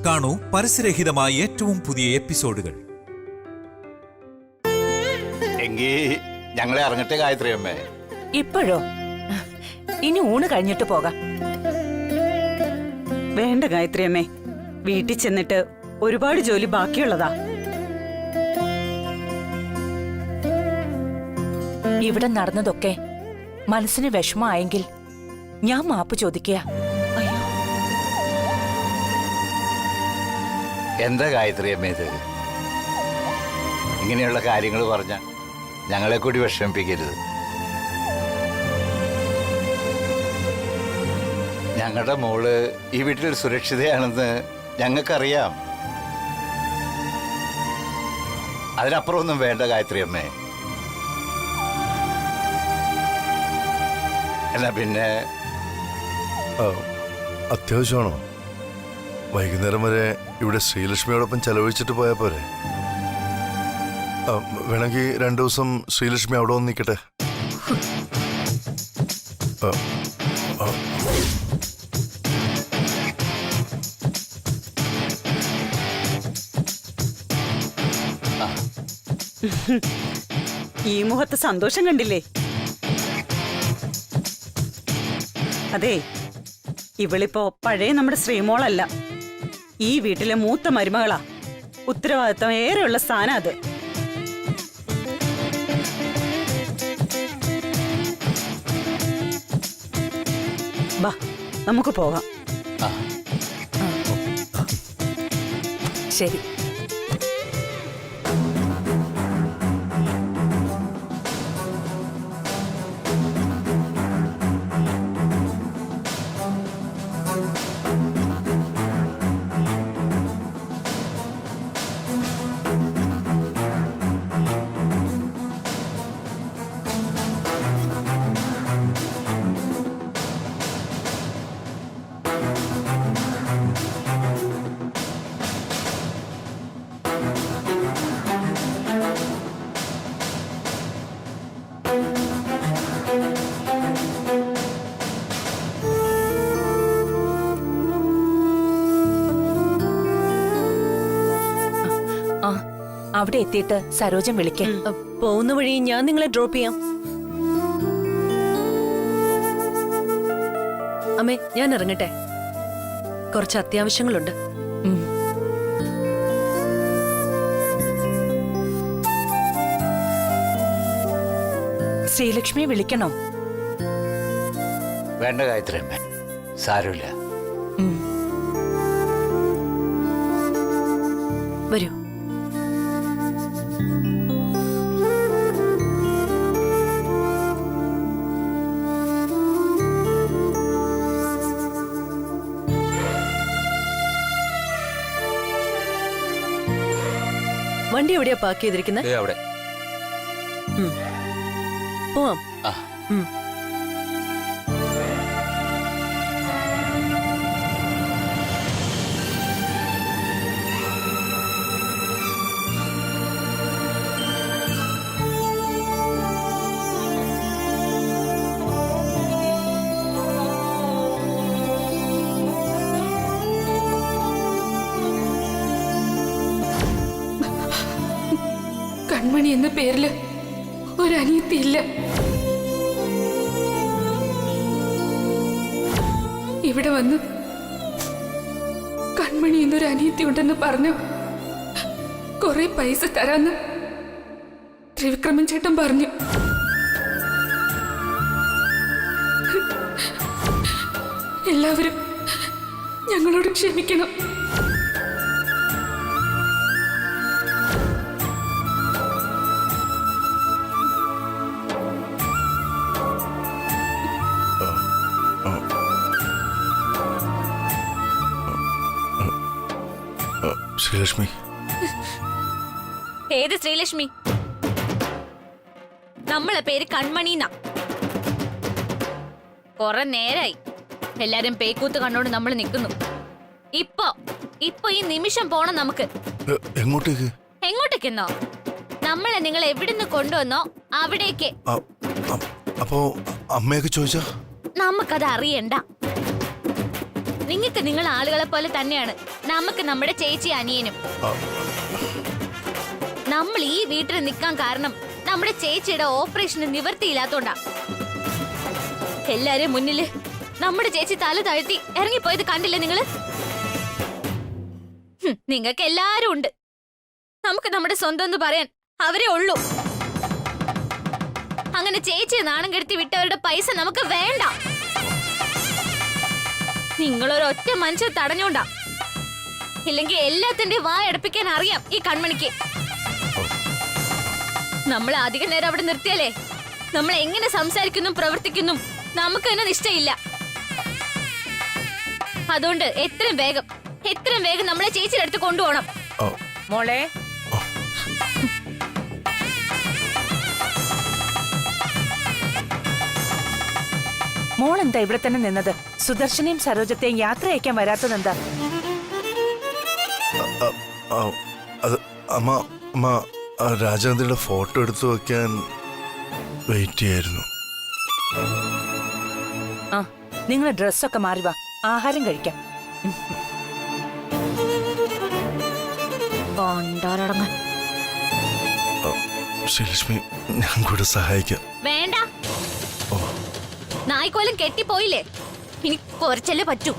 കാണൂ പരസ്യരഹിതമായ ഏറ്റവും പുതിയ എപ്പിസോഡുകൾ. എങ്കിൽ ഞങ്ങളെ ഇറങ്ങട്ടെ ഗായത്രി അമ്മേ? ഇപ്പോഴോ? ഇനി ഊണ് കഴിഞ്ഞിട്ട് പോകാം. വേണ്ട ഗായത്രി അമ്മേ, വീട്ടിൽ ചെന്നിട്ട് ഒരുപാട് ജോലി ബാക്കിയുള്ളതാ. ഇവിടെ നടന്നതൊക്കെ മനസ്സിന് വിഷമമായെങ്കിൽ ഞാൻ മാപ്പ് ചോദിക്കുക. എന്താ ഗായത്രി അമ്മ ഇത്? ഇങ്ങനെയുള്ള കാര്യങ്ങൾ പറഞ്ഞ ഞങ്ങളെ കൂടി വിഷമിപ്പിക്കരുത്. ഞങ്ങളുടെ മോള് ഈ വീട്ടിൽ സുരക്ഷിതയാണെന്ന് ഞങ്ങൾക്കറിയാം. അതിനപ്പുറം ഒന്നും വേണ്ട ഗായത്രി അമ്മേ. എന്നാ പിന്നെ അത്യാവശ്യമാണോ? വൈകുന്നേരം വരെ ഇവിടെ ശ്രീലക്ഷ്മിയോടൊപ്പം ചെലവഴിച്ചിട്ട് പോയാൽ പോരെ? വേണമെങ്കിൽ 2 ദിവസം ശ്രീലക്ഷ്മി അവിടെ വന്ന് നിൽക്കട്ടെ. ഈ മുഖത്ത് സന്തോഷം കണ്ടില്ലേ? അതെ, ഇവളിപ്പോ പഴയ നമ്മുടെ ശ്രീമോളല്ല, ഈ വീട്ടിലെ മൂത്ത മരുമകളാ. ഉത്തരവാദിത്തം ഏറെയുള്ള സ്ഥാനം അത്. ബാ, നമുക്ക് പോകാം. ശരി. അവിടെ എത്തിയിട്ട് സരോജം വിളിക്കാം. പോകുന്ന വഴി ഞാൻ നിങ്ങളെ ഡ്രോപ്പ് ചെയ്യാം. അമ്മേ, ഞാൻ ഇറങ്ങട്ടെ, കുറച്ച് അത്യാവശ്യങ്ങളുണ്ട്. ശ്രീലക്ഷ്മിയെ വിളിക്കണോ? വേണ്ട ഗായത്രി അമ്മേ, സാരമില്ല. വരൂ. വണ്ടി എവിടെയാ പാർക്ക് ചെയ്തിരിക്കുന്നത്? അവിടെ. പോവാം. കൺമണി എന്ന പേരില് ഒരനിയത്തിയില്ല. ഇവിടെ വന്ന് കൺമണി എന്നൊരു അനിയത്തി ഉണ്ടെന്ന് പറഞ്ഞു കുറെ പൈസ തരാന്ന് ത്രിവിക്രമൻ ചേട്ടൻ പറഞ്ഞു. എല്ലാവരും ഞങ്ങളോട് ക്ഷമിക്കണം. ശ്രീലക്ഷ്മി. ഏത് ശ്രീലക്ഷ്മി? നമ്മളെ പേര് കൺമണിന്നാ. കുറെ നേരായി എല്ലാരും പേക്കൂത്ത് കണ്ടോണ്ട് നമ്മൾ നിൽക്കുന്നു. ഇപ്പൊ ഈ നിമിഷം പോണം നമുക്ക്. എങ്ങോട്ടേക്ക്? എങ്ങോട്ടേക്കെന്നോ? നമ്മളെ നിങ്ങൾ എവിടുന്ന് കൊണ്ടുവന്നോ അവിടേക്ക്. അപ്പോ അമ്മയൊക്കെ ചോദിച്ചാ? നമുക്കത് അറിയണ്ട. നിങ്ങൾക്ക് നിങ്ങൾ ആളുകളെ പോലെ തന്നെയാണ് നമുക്ക് നമ്മുടെ ചേച്ചി അനിയനും. നമ്മൾ ഈ വീട്ടിൽ നിൽക്കാൻ കാരണം നമ്മുടെ ചേച്ചിയുടെ ഓപ്പറേഷന് നിവർത്തിയില്ലാത്തോണ്ടാ. എല്ലാരും മുന്നില് നമ്മുടെ ചേച്ചി തല താഴ്ത്തി ഇറങ്ങിപ്പോയത് കണ്ടില്ലേ നിങ്ങള്? നിങ്ങൾക്ക് എല്ലാരും ഉണ്ട്. നമുക്ക് നമ്മുടെ സ്വന്തം എന്ന് പറയാൻ അവരേ ഉള്ളൂ. അങ്ങനെ ചേച്ചിയെ നാണം കെടുത്തി വിട്ടവരുടെ പൈസ നമുക്ക് വേണ്ട. നിങ്ങളൊരൊറ്റ മനുഷ്യൻ തടഞ്ഞോണ്ടാ. ഇല്ലെങ്കിൽ എല്ലാത്തിന്റെയും വായടപ്പിക്കാൻ അറിയാം ഈ കൺമണിക്ക്. നമ്മൾ അധിക നേരം അവിടെ നിർത്തിയാലേ നമ്മൾ എങ്ങനെ സംസാരിക്കുന്നു പ്രവർത്തിക്കുന്നു നമുക്ക് തന്നെ നിശ്ചയില്ല. അതുകൊണ്ട് എത്രയും വേഗം നമ്മളെ ചേച്ചിയുടെ അടുത്ത് കൊണ്ടുപോകണം. മോളെ മോളെന്താ ഇവിടെ തന്നെ നിന്നത്? സുദർശനെയും സരോജത്തെയും യാത്ര അയക്കാൻ വരാത്തതെന്താ? അത് അമ്മ അമ്മ രാജേന്ദ്രയുടെ ഫോട്ടോ എടുത്തു വെക്കാൻ വെയിറ്റ് ചെയ്യായിരുന്നു. ആ നിങ്ങൾ ഡ്രസ്സൊക്കെ മാറി വാ, ആഹാരം കഴിക്കാം. ശ്രീലക്ഷ്മി, ഞാൻ കൂടെ സഹായിക്കാം. വേണ്ട, നായ്ക്കോലം കെട്ടിപ്പോയില്ലേ, ഇനി കുറച്ചല്ലേ പറ്റൂ.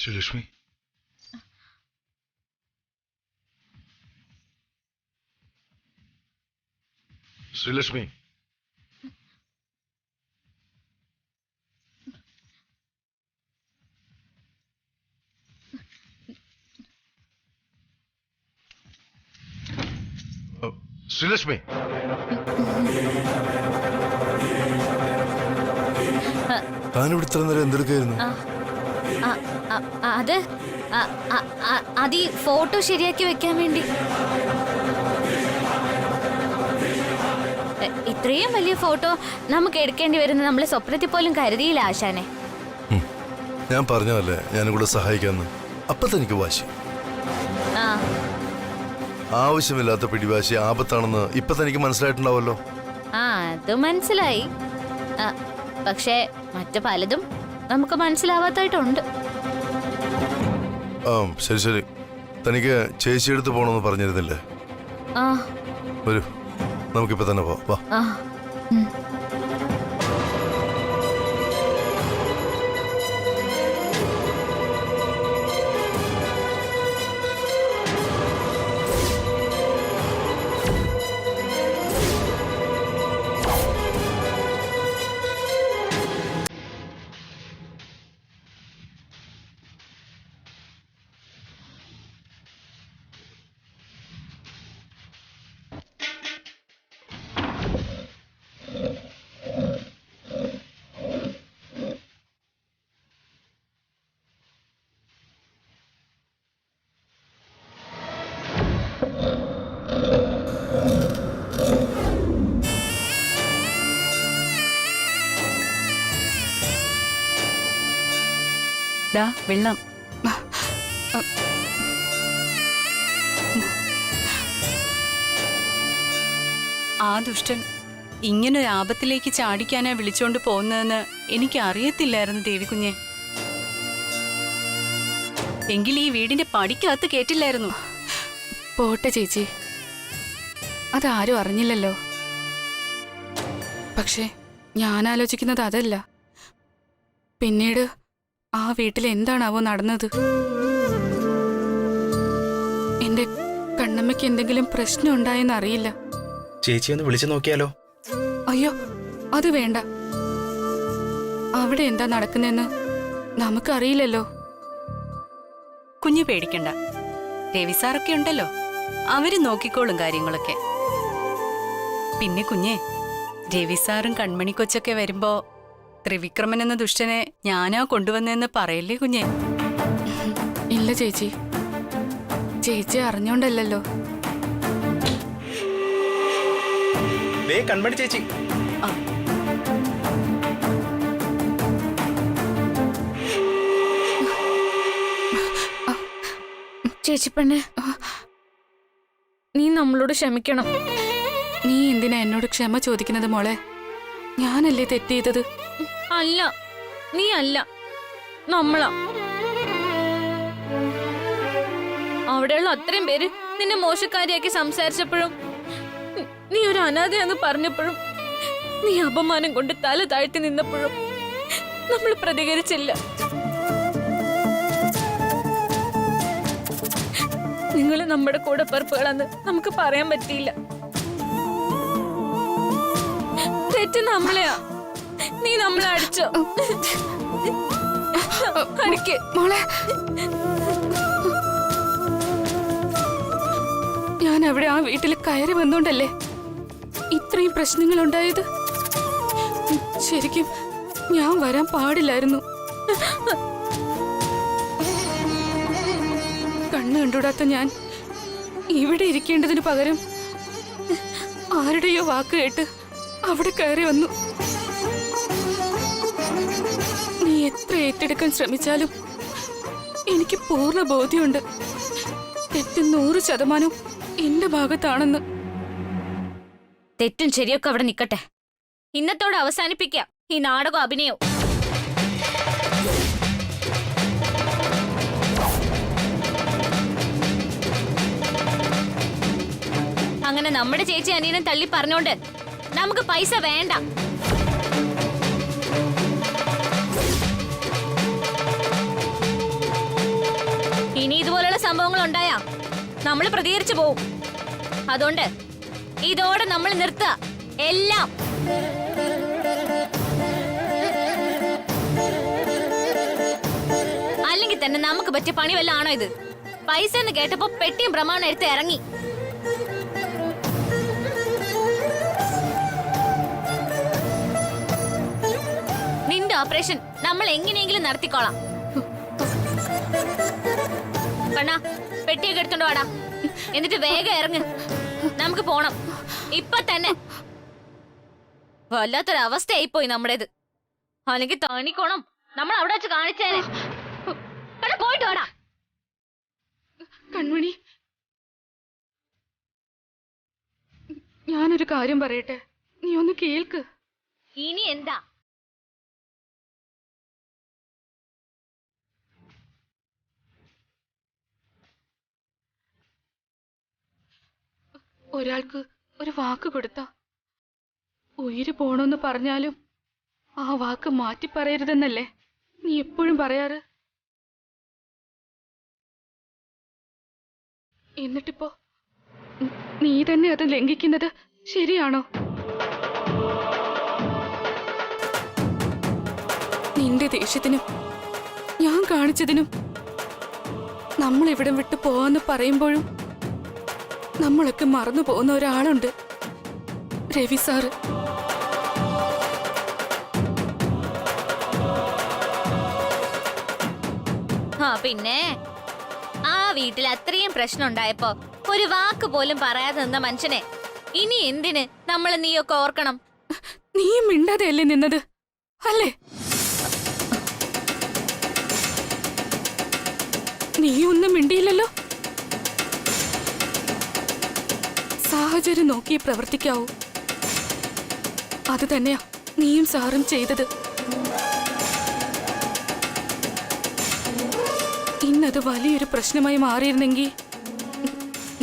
ശ്രീലക്ഷ്മി ശ്രീലക്ഷ്മി ശ്രീലക്ഷ്മി താനിവിടെ ഇത്ര നേരം എന്തെടുക്കായിരുന്നു? അത് അത് ഈ ഫോട്ടോ ശരിയാക്കി വെക്കാൻ വേണ്ടി. ഇത്രയും വലിയ ഫോട്ടോ നമുക്ക് എടുക്കേണ്ടി വരുന്ന നമ്മൾ സ്വപ്നത്തിൽ പോലും കരുതിയില്ല ആശാനെ. ഞാൻ പറഞ്ഞതല്ലേ ഞാനും കൂടെ സഹായിക്കാന്ന്. അപ്പൊ തനിക്ക് വാശി. ആ ആവശ്യമില്ലാത്ത പിടിവാശി ആപത്താണെന്ന് ഇപ്പൊ തനിക്ക് മനസ്സിലായിട്ടുണ്ടാവല്ലോ. ആ അത് മനസ്സിലായി. പക്ഷേ മറ്റു പലതും നമുക്ക് മനസ്സിലാവാത്തായിട്ടുണ്ട്. ആ ശരി ശരി. തനിക്ക് ചേച്ചിയെടുത്ത് പോകണമെന്ന് പറഞ്ഞിരുന്നില്ലേ? ആ വരൂ, നമുക്കിപ്പോ തന്നെ പോവാം. വാ. ആ ഉം. ദാ വെള്ളം. ആ ദുഷ്ടൻ ഇങ്ങനൊരു ആപത്തിലേക്ക് ചാടിക്കാനാ വിളിച്ചോണ്ട് പോകുന്നതെന്ന് എനിക്ക് അറിയത്തില്ലായിരുന്നു ദേവികുഞ്ഞെ. എങ്കിൽ ഈ വീടിന്റെ പടിക്കകത്ത് കേട്ടില്ലായിരുന്നു. പോട്ടെ ചേച്ചി, അതാരും അറിഞ്ഞില്ലല്ലോ. പക്ഷെ ഞാൻ ആലോചിക്കുന്നത് അതല്ല. പിന്നീട് ആ വീട്ടിൽ എന്താണാവോ നടന്നത്? എന്റെ കണ്ണമ്മയ്ക്ക് എന്തെങ്കിലും പ്രശ്നം ഉണ്ടായെന്ന് അറിയില്ല. ചേച്ചി ഒന്ന് വിളിച്ചു നോക്കിയാലോ? അയ്യോ, അത് വേണ്ട. അവിടെ എന്താ നടക്കുന്നെന്ന് നമുക്കറിയില്ലല്ലോ. കുഞ്ഞു പേടിക്കണ്ട, രവി സാറൊക്കെ ഉണ്ടല്ലോ, അവര് നോക്കിക്കോളും കാര്യങ്ങളൊക്കെ. പിന്നെ കുഞ്ഞെ, രവി സാറും കൺമണി കൊച്ചൊക്കെ വരുമ്പോ ത്രിവിക്രമൻ എന്ന ദുഷ്ടനെ ഞാനാ കൊണ്ടുവന്നെന്ന് പറയല്ലേ കുഞ്ഞെ? ഇല്ല ചേച്ചി, ചേച്ചി അറിഞ്ഞോണ്ടല്ലോ. കൺമണി ചേച്ചി. ചേച്ചി പെണ്ണെ, നീ നമ്മളോട് ക്ഷമിക്കണം. നീ എന്തിനാ എന്നോട് ക്ഷമ ചോദിക്കുന്നത് മോളെ? ഞാനല്ലേ തെറ്റ് ചെയ്തത്? അല്ല, നീ അല്ല, നമ്മളാ. അവിടെയുള്ള അത്രയും പേര് നിന്നെ മോശക്കാരിയാക്കി സംസാരിച്ചപ്പോഴും, നീ ഒരു അനാഥയാന്ന് പറഞ്ഞപ്പോഴും, നീ അപമാനം കൊണ്ട് തല താഴ്ത്തി നിന്നപ്പോഴും നമ്മൾ പ്രതികരിച്ചില്ല. നിങ്ങൾ നമ്മുടെ കൂടെ പിറപ്പുകളെന്ന് നമുക്ക് പറയാൻ പറ്റിയില്ല. തെറ്റ് നമ്മളെയാ. നീ നമ്മളെ അടിച്ചോ? അടിക്ക് മോളെ. ഞാൻ അവിടെ ആ വീട്ടിൽ കയറി വന്നോണ്ടല്ലേ ഇത്രയും പ്രശ്നങ്ങൾ ഉണ്ടായത്. ശരിക്കും ഞാൻ വരാൻ പാടില്ലായിരുന്നു. കണ്ണു കണ്ടുകൂടാത്ത ഞാൻ ഇവിടെ ഇരിക്കേണ്ടതിന് പകരം ആരുടെയോ വാക്ക് കേട്ട് അവിടെ കയറി വന്നു. നീ എത്ര ഏറ്റെടുക്കാൻ ശ്രമിച്ചാലും എനിക്ക് പൂർണ്ണ ബോധ്യമുണ്ട് തെറ്റ് 100% എന്റെ ഭാഗത്താണെന്ന്. തെറ്റും ശരിയൊക്കെ അവിടെ നിൽക്കട്ടെ. ഇന്നത്തോടെ അവസാനിപ്പിക്കാം ഈ നാടകം അഭിനയവും. അങ്ങനെ നമ്മുടെ ചേച്ചി അനിയനെ തള്ളി പറഞ്ഞോണ്ട് നമുക്ക് പൈസ വേണ്ട. സംഭവങ്ങൾ ഉണ്ടായാ നമ്മൾ പ്രതികരിച്ചു പോവും. അതുകൊണ്ട് ഇതോടെ നമ്മൾ നിർത്തുക എല്ലാം. അല്ലെങ്കിൽ തന്നെ നമുക്ക് പറ്റിയ പണി വല്ല ആണോ ഇത്? പൈസ എന്ന് കേട്ടപ്പോ പെട്ടിയും പ്രമാണം എടുത്ത് ഇറങ്ങി. നിന്റെ ഓപ്പറേഷൻ നമ്മൾ എങ്ങനെയെങ്കിലും നടത്തിക്കോളാം. കണ്ണാ, പെട്ടിയൊക്കെ എടുത്തോണ്ട് വാടാ. എന്നിട്ട് വേഗം ഇറങ്ങ്, നമുക്ക് പോണം ഇപ്പൊ തന്നെ. വല്ലാത്തൊരവസ്ഥയായിപ്പോയി നമ്മുടേത്. അല്ലെങ്കിൽ താണിക്കോണം നമ്മൾ അവിടെ വെച്ച് കാണിച്ചേനെ. പോയിട്ട് വാടാ. കൺമണി, ഞാനൊരു കാര്യം പറയട്ടെ, നീ ഒന്ന് കേൾക്ക്. ഇനി എന്താ? ഒരാൾക്ക് ഒരു വാക്ക് കൊടുത്ത ഉയിര് പോണെന്ന് പറഞ്ഞാലും ആ വാക്ക് മാറ്റി പറയരുതെന്നല്ലേ നീ എപ്പോഴും പറയാറ്? എന്നിട്ടിപ്പോ നീ തന്നെ അത് ലംഘിക്കുന്നത് ശരിയാണോ? നിന്റെ ദേഷ്യത്തിനും ഞാൻ കാണിച്ചതിനും നമ്മൾ ഇവിടം വിട്ടു പോവാന്ന് പറയുമ്പോഴും നമ്മളൊക്കെ മറന്നു പോകുന്ന ഒരാളുണ്ട്, രവി സാറ്. പിന്നെ ആ വീട്ടിൽ അത്രയും പ്രശ്നം ഉണ്ടായപ്പോ ഒരു വാക്ക് പോലും പറയാതെ നിന്ന മനുഷ്യനെ ഇനി എന്തിന് നമ്മൾ നീയൊക്കെ ഓർക്കണം? നീ മിണ്ടാതെയല്ലേ നിന്നത് അല്ലേ? നീ ഒന്നും മിണ്ടിയില്ലല്ലോ. സാഹചര്യം നോക്കി പ്രവർത്തിക്കാവൂ. അത് തന്നെയാ നീയും സാറും ചെയ്തത്. ഇന്നത് വലിയൊരു പ്രശ്നമായി മാറിയിരുന്നെങ്കിൽ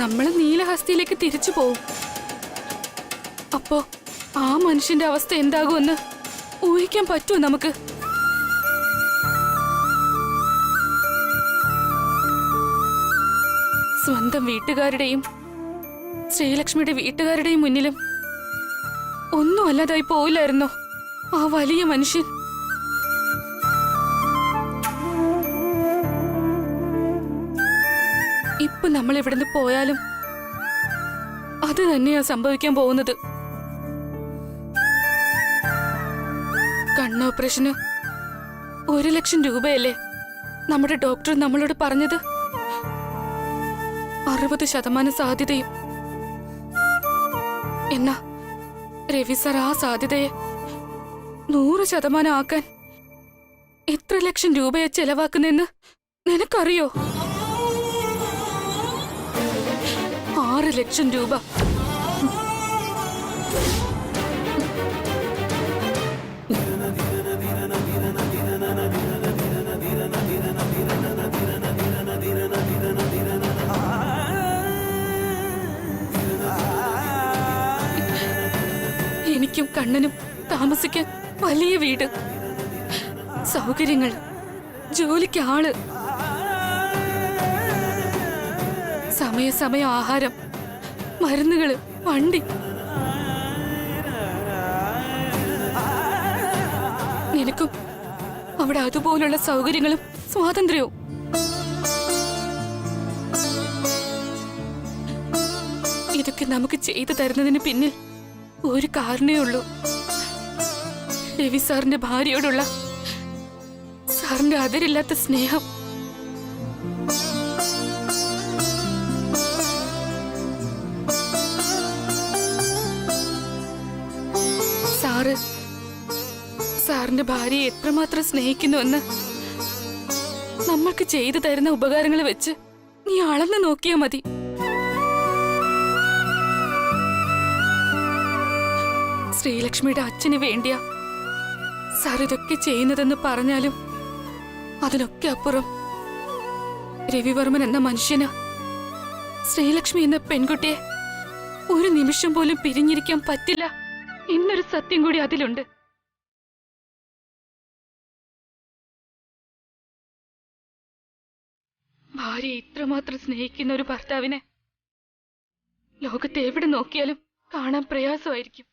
നമ്മൾ നീലഹസ്തിയിലേക്ക് തിരിച്ചു പോവും. അപ്പോ ആ മനുഷ്യന്റെ അവസ്ഥ എന്താകുമെന്ന് ഊഹിക്കാൻ പറ്റുമോ നമുക്ക്? സ്വന്തം വീട്ടുകാരുടെയും ശ്രീലക്ഷ്മിയുടെ വീട്ടുകാരുടെയും മുന്നിലും ഒന്നും അല്ലാതായി പോയില്ലായിരുന്നോ ആ വലിയ മനുഷ്യൻ? ഇപ്പൊ നമ്മൾ ഇവിടുന്ന് പോയാലും അത് തന്നെയാ സംഭവിക്കാൻ പോകുന്നത്. കണ്ണോപ്പറേഷന് 1,00,000 രൂപയല്ലേ നമ്മുടെ ഡോക്ടർ നമ്മളോട് പറഞ്ഞത്? 60% സാധ്യതയും. എന്നാ രവി സാർ ആ സാധ്യതയെ 100% ആക്കാൻ എത്ര ലക്ഷം രൂപയെ ചെലവാക്കുന്നെന്ന് നിനക്കറിയോ? 6 ലക്ഷം രൂപ. എനിക്കും കണ്ണനും താമസിക്കാൻ വലിയ വീട്, സൗകര്യങ്ങൾ, ജോലിക്ക് ആള്, സമയാസമയം ആഹാരം, മരുന്നുകള്, വണ്ടി. നിനക്കും അവിടെ അതുപോലുള്ള സൗകര്യങ്ങളും സ്വാതന്ത്ര്യവും. ഇതൊക്കെ നമുക്ക് ചെയ്തു തരുന്നതിന് പിന്നിൽ ഒരു കാരണേ ഉള്ളൂ. രവി സാറിന്റെ ഭാര്യയോടുള്ള സാറിന്റെ അതിരില്ലാത്ത സ്നേഹം. സാറിന്റെ ഭാര്യയെ എത്രമാത്രം സ്നേഹിക്കുന്നുവെന്ന് നമ്മൾക്ക് ചെയ്തു തരുന്ന ഉപകാരങ്ങൾ വെച്ച് നീ അളന്നു നോക്കിയാ മതി. ശ്രീലക്ഷ്മിയുടെ അച്ഛന് വേണ്ടിയാ സാർ ഇതൊക്കെ ചെയ്യുന്നതെന്ന് പറഞ്ഞാലും അതിനൊക്കെ അപ്പുറം രവിവർമ്മൻ എന്ന മനുഷ്യന് ശ്രീലക്ഷ്മി എന്ന പെൺകുട്ടിയെ ഒരു നിമിഷം പോലും പിരിഞ്ഞിരിക്കാൻ പറ്റില്ല എന്നൊരു സത്യം കൂടി അതിലുണ്ട്. ഭാര്യയെ ഇത്രമാത്രം സ്നേഹിക്കുന്ന ഒരു ഭർത്താവിനെ ലോകത്ത് എവിടെ നോക്കിയാലും കാണാൻ പ്രയാസമായിരിക്കും.